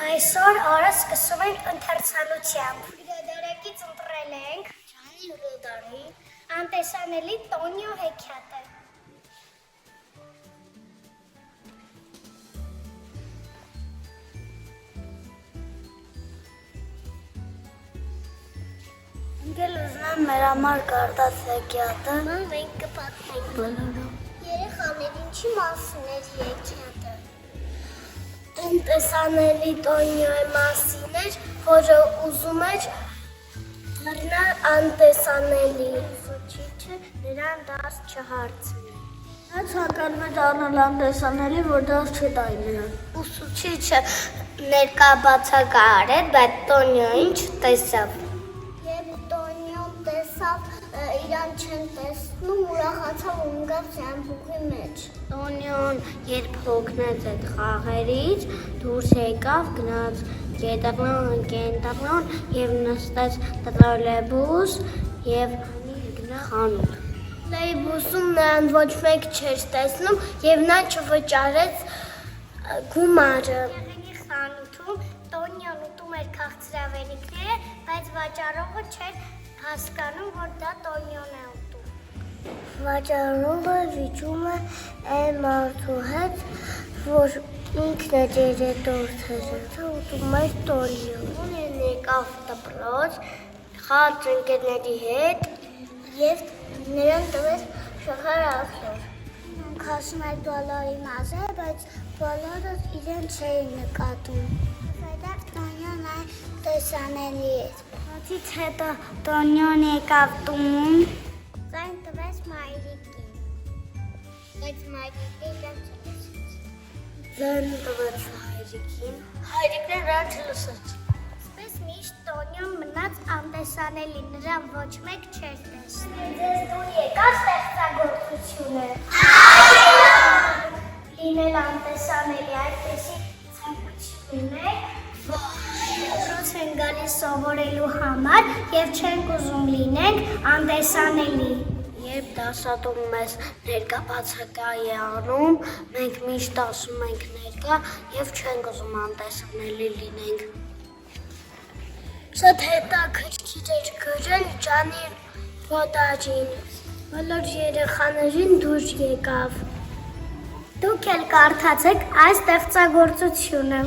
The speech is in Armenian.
Այսօր օրը սկսում ենք ընթերցանությամբ։ Գրադարակից ընտրել ենք Ջանի Լուդարի անտեսանելի Տոնիո հեքիաթը։ Ընկել ուզում մեր համար կարդաց հեքիաթը։ Մենք կպատմենք բոլորը։ Երեխաներ, ինչի մասին էր հեքիաթը։ Անտեսանելի Տոնիոյի մասին էր, որը ուզում էր դառնալ անտեսանելի։ Ուսուցիչը նրան դաս չհարցնի։ Նա ցանկանում էր դառնալ անտեսանելի, որ դաս չտայի նրան։ Ուսուցիչը ներկա բացակա արեց, բայց Տոնիոին չտեսավ։ Երբ Տոնիոն տեսավ, իրան չեն տեսնում, ուրախացավ ու ընկավ զամբյուղի մեջ։ Տոնիոն երբ հոգնեց այդ խաղերից, դուրս եկավ, գնաց կենտաղնուն և նստեց տրոլեյբուս և խանութ։ Տրոլեյբուսում նրան ոչ մեկ չէր տեսնում և նա չվճարեց գումարը։ Եղենի խանութում Տոնիոն ուտում էր քաղցրավենիքները, բայց վաճառողը չէր հասկանում, որ դա Տոնիոն է ուտում։ Վաճառողը վիճում է այն մարդու հետ, որ ինքն է դերետորթերը, ուտում էր Տոնիոն։ Եկավ դպրոց, խաղաց ընկերների հետ և նրան տվեց շաքար աղյոր։ Ասում էր բոլորի մազերը, բայց բոլորը իրեն չէին նկատում։ Վերջապես Տոնիոն անտեսանելի էր։ Բացից հետո Տոնիոն եկավ տուն, ձայն տվեց մայրիկին, բայց մայրիկին իրան չլսեց։ Ձայն տվեց հայրիկին, հայրիկն իրան չլսեց։ Այսպես միշտ Տոնիոն մնաց անտեսանելի, նրան ոչ մեկ չէր տեսնում։ Ձեզ դուր եկավ ստեղծագործությունը։ Լինել անտեսանելի, այդպիսի ցանկություն ունենք, դպրոց ենք գալիս սովորելու համար և չենք ուզում լինենք անտեսանելի։ Երբ դասատուն մեզ ներկա բացակայի անում, մենք միշտ ասում ենք ներկա և չենք ուզում անտեսանելի լինենք։ Շատ հետաքրքիր էր գրել Ջանի Լուդարին, բոլոր երեխաներին դուր եկավ։ Դուք էլ կարդացեք այս ստեղծագործությունը։